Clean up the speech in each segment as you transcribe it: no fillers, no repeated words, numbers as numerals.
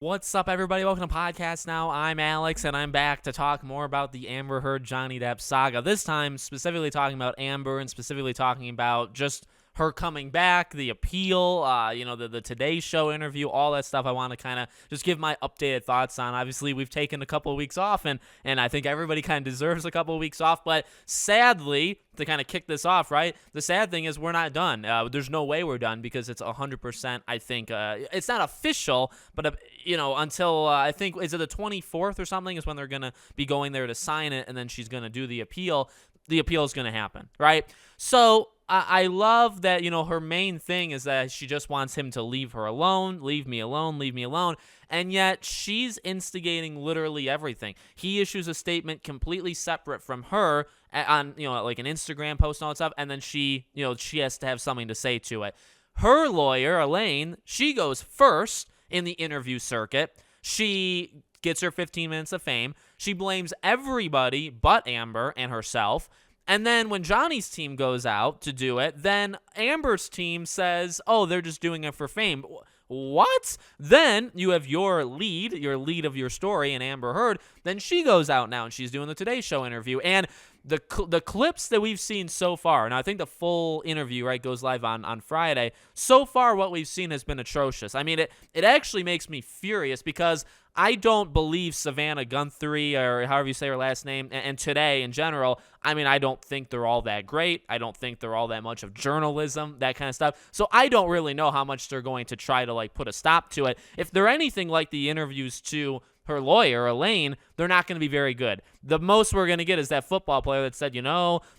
What's up, everybody? Welcome to Podcast Now. I'm Alex, and I'm back to talk more about the Amber Heard Johnny Depp saga. This time, specifically talking about Amber and specifically talking about just her coming back, the appeal, the Today Show interview, all that stuff. I want to kind of just give my updated thoughts on. Obviously, we've taken a couple of weeks off, and I think everybody kind of deserves a couple of weeks off. But sadly, to kind of kick this off, right? The sad thing is we're not done. There's no way we're done because it's 100%. I think it's not official, but until I think is it the 24th or something is when they're gonna be going there to sign it, and then she's gonna do the appeal. The appeal is gonna happen, right? So I love that, her main thing is that she just wants him to leave her alone, leave me alone, and yet she's instigating literally everything. He issues a statement completely separate from her on, like an Instagram post and all that stuff, and then she has to have something to say to it. Her lawyer, Elaine, she goes first in the interview circuit. She gets her 15 minutes of fame. She blames everybody but Amber and herself. And then when Johnny's team goes out to do it, then Amber's team says, oh, they're just doing it for fame. What? Then you have your lead of your story, and Amber Heard. Then she goes out now, and she's doing the Today Show interview. And the clips that we've seen so far, and I think the full interview, right, goes live on Friday. So far, what we've seen has been atrocious. I mean, it actually makes me furious because I don't believe Savannah Guthrie, or however you say her last name, and Today in general, I mean, I don't think they're all that great. I don't think they're all that much of journalism, that kind of stuff. So I don't really know how much they're going to try to, put a stop to it. If they're anything like the interviews to her lawyer, Elaine, they're not going to be very good. The most we're going to get is that football player that said,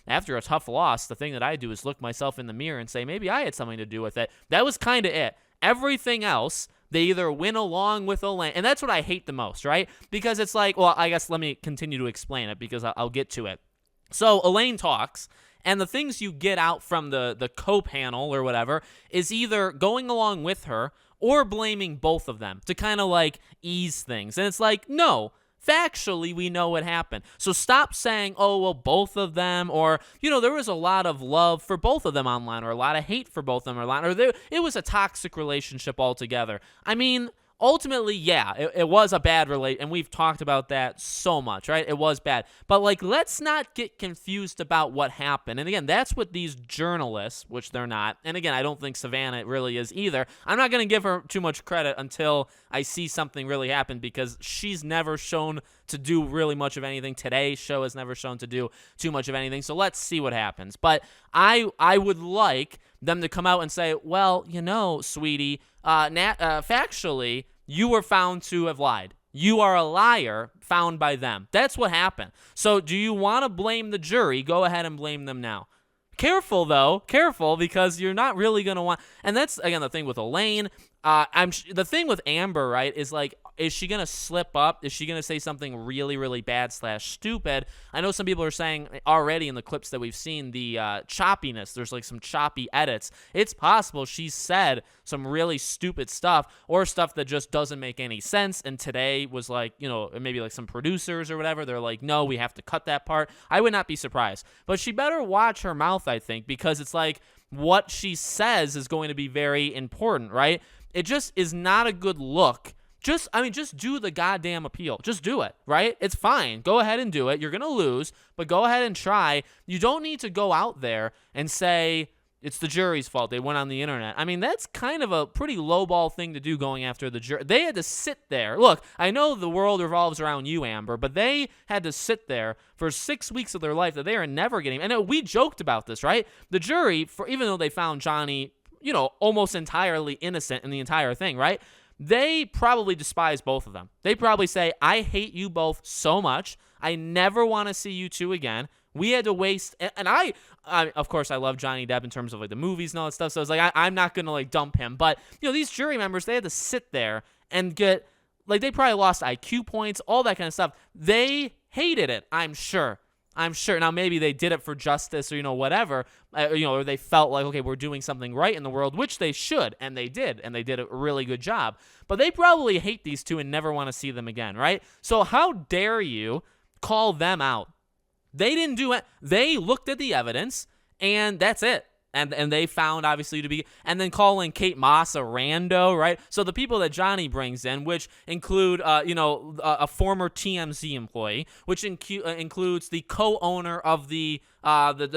after a tough loss, the thing that I do is look myself in the mirror and say, maybe I had something to do with it. That was kind of it. Everything else, they either win along with Elaine, and that's what I hate the most, right? Because it's like, well, I guess let me continue to explain it because I'll get to it. So Elaine talks, and the things you get out from the co-panel or whatever is either going along with her or blaming both of them to kind of ease things. And it's like, no, factually, we know what happened. So stop saying, oh, well, both of them, or, there was a lot of love for both of them online, or a lot of hate for both of them online, or it was a toxic relationship altogether. I mean, ultimately, yeah, it was a bad relate, and we've talked about that so much, right? It was bad. But, let's not get confused about what happened. And again, that's what these journalists, which they're not, and again, I don't think Savannah really is either. I'm not going to give her too much credit until I see something really happen, because she's never shown to do really much of anything. Today's show has never shown to do too much of anything. So let's see what happens. But I would like them to come out and say, well, sweetie, factually, you were found to have lied. You are a liar found by them. That's what happened. So do you want to blame the jury? Go ahead and blame them now. Careful, though. Careful, because you're not really going to want... And that's, again, the thing with Elaine. The thing with Amber, right, is she going to slip up? Is she going to say something really, really bad / stupid? I know some people are saying already in the clips that we've seen the choppiness. There's some choppy edits. It's possible she said some really stupid stuff or stuff that just doesn't make any sense. And Today was maybe some producers or whatever. They're like, no, we have to cut that part. I would not be surprised. But she better watch her mouth, I think, because it's what she says is going to be very important, right? It just is not a good look. Just do the goddamn appeal. Just do it, right? It's fine. Go ahead and do it. You're going to lose, but go ahead and try. You don't need to go out there and say it's the jury's fault. They went on the internet. I mean, that's kind of a pretty lowball thing to do, going after the jury. They had to sit there. Look, I know the world revolves around you, Amber, but they had to sit there for 6 weeks of their life that they are never getting. And we joked about this, right? The jury, even though they found Johnny, almost entirely innocent in the entire thing, right? They probably despise both of them. They probably say, I hate you both so much. I never want to see you two again. We had to waste, and I of course, I love Johnny Depp in terms of the movies and all that stuff. So I was I'm not going to dump him. But, these jury members, they had to sit there and get, they probably lost IQ points, all that kind of stuff. They hated it, I'm sure. Now, maybe they did it for justice or, whatever, or they felt okay, we're doing something right in the world, which they should, and they did a really good job. But they probably hate these two and never want to see them again, right? So how dare you call them out? They didn't do it. They looked at the evidence, and that's it. And they found obviously to be, and then calling Kate Moss a rando, right? So the people that Johnny brings in, which include a former TMZ employee, which includes the co-owner of the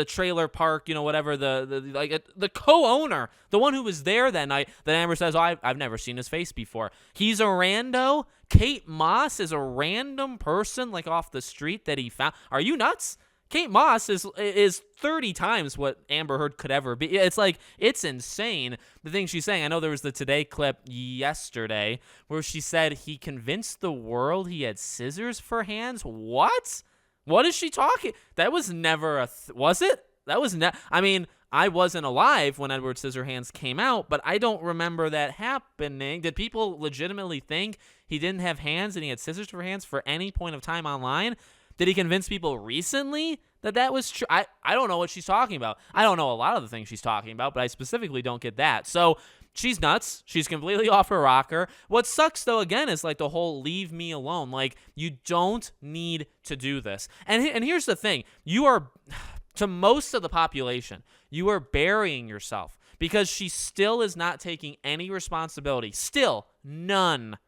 trailer park, whatever, the co-owner, the one who was there that night, that Amber says, oh, I've never seen his face before. He's a rando. Kate Moss is a random person like off the street that he found. Are you nuts? Kate Moss is 30 times what Amber Heard could ever be. It's like, it's insane, the thing she's saying. I know there was the Today clip yesterday where she said he convinced the world he had scissors for hands. What? What is she talking? That was never was it? That was I mean, I wasn't alive when Edward Scissorhands came out, but I don't remember that happening. Did people legitimately think he didn't have hands and he had scissors for hands for any point of time online? Did he convince people recently that was true? I don't know what she's talking about. I don't know a lot of the things she's talking about, but I specifically don't get that. So she's nuts. She's completely off her rocker. What sucks, though, again, is like the whole leave me alone. Like, you don't need to do this. And here's the thing. You are, to most of the population, you are burying yourself because she still is not taking any responsibility. Still, none,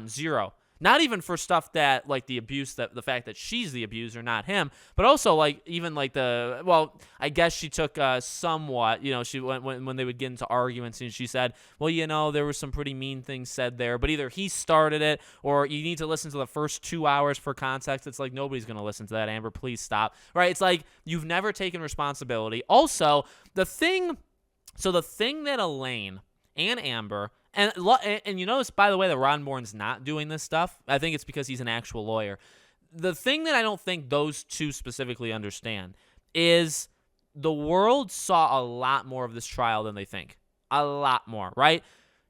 zero. Not even for stuff that, like, the abuse, that the fact that she's the abuser, not him, but also, like, even, like, I guess she took somewhat, she went when they would get into arguments, and she said, well, there were some pretty mean things said there, but either he started it, or you need to listen to the first 2 hours for context. It's like, nobody's going to listen to that, Amber, please stop, right? It's like, you've never taken responsibility. Also, the thing that Elaine and Amber, and you notice, by the way, that Ron Bourne's not doing this stuff. I think it's because he's an actual lawyer. The thing that I don't think those two specifically understand is the world saw a lot more of this trial than they think. A lot more, right?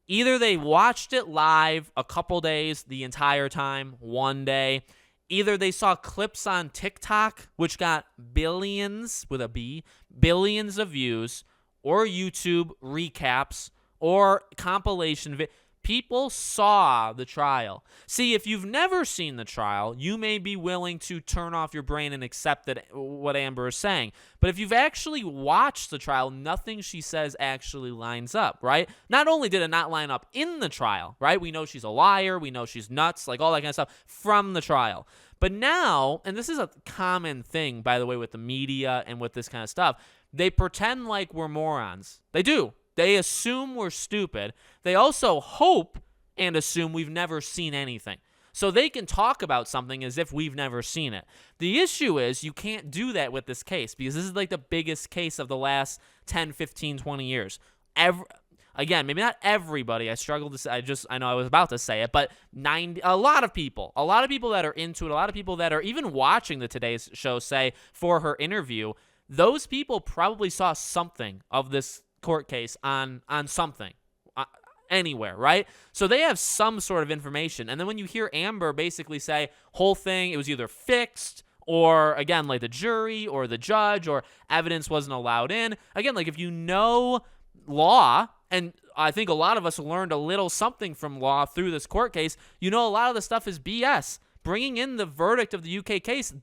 Either they watched it live a couple days, the entire time, one day. Either they saw clips on TikTok, which got billions, with a B, billions of views, or YouTube recaps, or compilation. People saw the trial. See, if you've never seen the trial, you may be willing to turn off your brain and accept what Amber is saying. But if you've actually watched the trial, nothing she says actually lines up, right? Not only did it not line up in the trial, right? We know she's a liar. We know she's nuts, like all that kind of stuff from the trial. But now, and this is a common thing, by the way, with the media and with this kind of stuff, they pretend like we're morons. They do. They assume we're stupid. They also hope and assume we've never seen anything. So they can talk about something as if we've never seen it. The issue is you can't do that with this case because this is like the biggest case of the last 10, 15, 20 years. Again, maybe not everybody. I struggled to say. I know I was about to say it, but a lot of people that are into it, a lot of people that are even watching the Today's Show say for her interview, those people probably saw something of this court case on something anywhere, right? So they have some sort of information. And then when you hear Amber basically say whole thing, it was either fixed or, again, like the jury or the judge or evidence wasn't allowed in. Again, like if you know law, and I think a lot of us learned a little something from law through this court case, a lot of the stuff is BS. Bringing in the verdict of the UK case,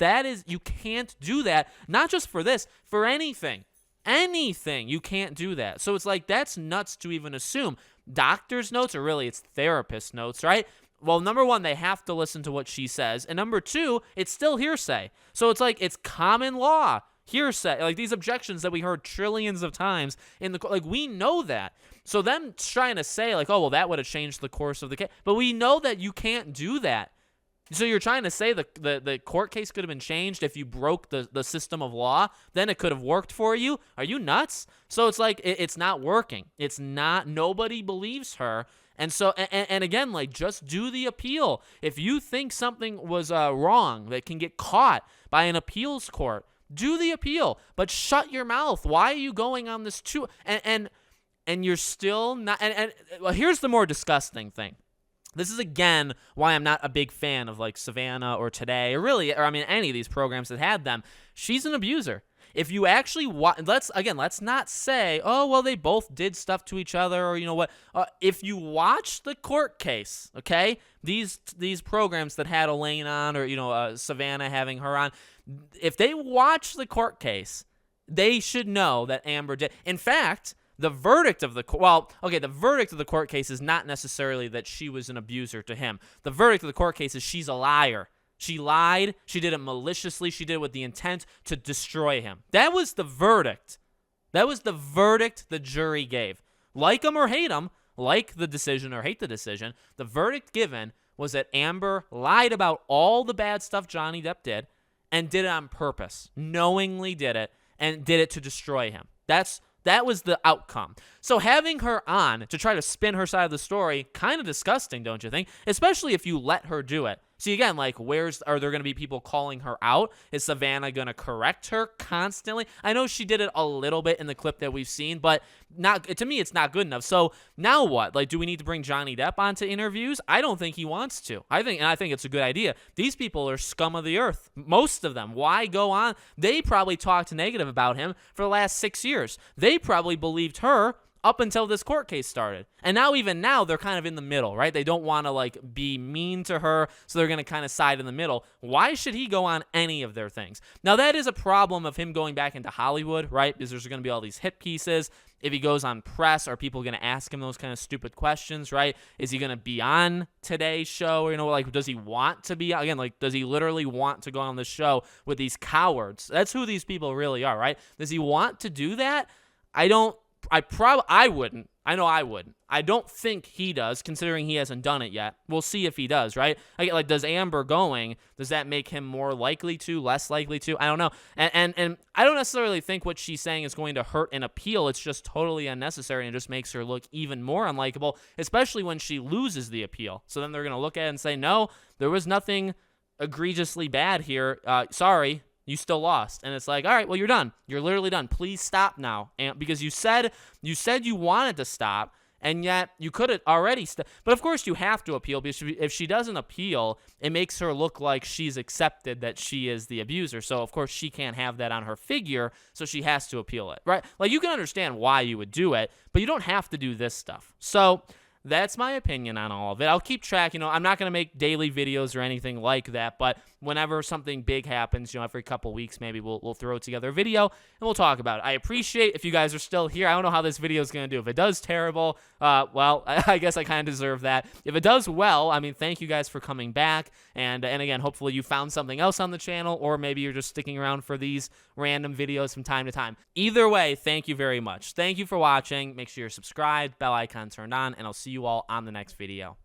you can't do that, not just for this, for anything. Anything, you can't do that. So it's like, that's nuts to even assume. Doctor's notes, or really it's therapist notes, right? Well, number one, they have to listen to what she says. And number two, it's still hearsay. So it's like, it's common law hearsay. Like these objections that we heard trillions of times we know that. So them trying to say like, oh, well, that would have changed the course of the case. But we know that you can't do that. So you're trying to say the court case could have been changed if you broke the system of law, then it could have worked for you? Are you nuts? So it's like, it's not working. It's not, nobody believes her. And so, and again, like, just do the appeal. If you think something was wrong that can get caught by an appeals court, do the appeal. But shut your mouth. Why are you going on this too? And you're still not, well, here's the more disgusting thing. This is, again, why I'm not a big fan of, like, Savannah or Today, or any of these programs that had them. She's an abuser. If you actually let's not say, oh, well, they both did stuff to each other, or you know what. If you watch the court case, okay, these programs that had Elaine on, or, Savannah having her on, if they watch the court case, They should know that Amber did. In fact, the verdict of the the verdict of the court case is not necessarily that she was an abuser to him. The verdict of the court case is she's a liar. She lied. She did it maliciously. She did it with the intent to destroy him. That was the verdict. That was the verdict the jury gave. Like him or hate him, like the decision or hate the decision, the verdict given was that Amber lied about all the bad stuff Johnny Depp did and did it on purpose, knowingly did it, and did it to destroy him. That was the outcome. So having her on to try to spin her side of the story, kind of disgusting, don't you think? Especially if you let her do it. See, again, like, are there going to be people calling her out? Is Savannah going to correct her constantly? I know she did it a little bit in the clip that we've seen, but to me, it's not good enough. So now what? Like, do we need to bring Johnny Depp onto interviews? I don't think he wants to. I think it's a good idea. These people are scum of the earth. Most of them. Why go on? They probably talked negative about him for the last 6 years. They probably believed her up until this court case started. And even now, they're kind of in the middle, right? They don't want to, like, be mean to her, so they're going to kind of side in the middle. Why should he go on any of their things? Now, that is a problem of him going back into Hollywood, right? Because there's going to be all these hit pieces. If he goes on press, are people going to ask him those kind of stupid questions, right? Is he going to be on today's show? Like, does he want to be, again, like, does he literally want to go on the show with these cowards? That's who these people really are, right? Does he want to do that? I wouldn't. I know I wouldn't. I don't think he does, considering he hasn't done it yet. We'll see if he does, right? Like, does Amber going, does that make him more likely to, less likely to? I don't know. And I don't necessarily think what she's saying is going to hurt an appeal. It's just totally unnecessary, and it just makes her look even more unlikable, especially when she loses the appeal. So then they're going to look at it and say, no, there was nothing egregiously bad here. Sorry. You still lost. And it's like, all right, well, you're done. You're literally done. Please stop now. And because you said you wanted to stop, and yet you could have already stopped. But of course you have to appeal, because if she doesn't appeal, it makes her look like she's accepted that she is the abuser. So of course she can't have that on her figure, so she has to appeal it, right? Like, you can understand why you would do it, but you don't have to do this stuff. So that's my opinion on all of it. I'll keep track. I'm not going to make daily videos or anything like that, but whenever something big happens, every couple weeks, maybe we'll throw together a video and we'll talk about it. I appreciate if you guys are still here. I don't know how this video is going to do. If it does terrible, well, I guess I kind of deserve that. If it does well, I mean, thank you guys for coming back. And again, hopefully you found something else on the channel, or maybe you're just sticking around for these random videos from time to time. Either way, thank you very much. Thank you for watching. Make sure you're subscribed, bell icon turned on, and I'll see you all on the next video.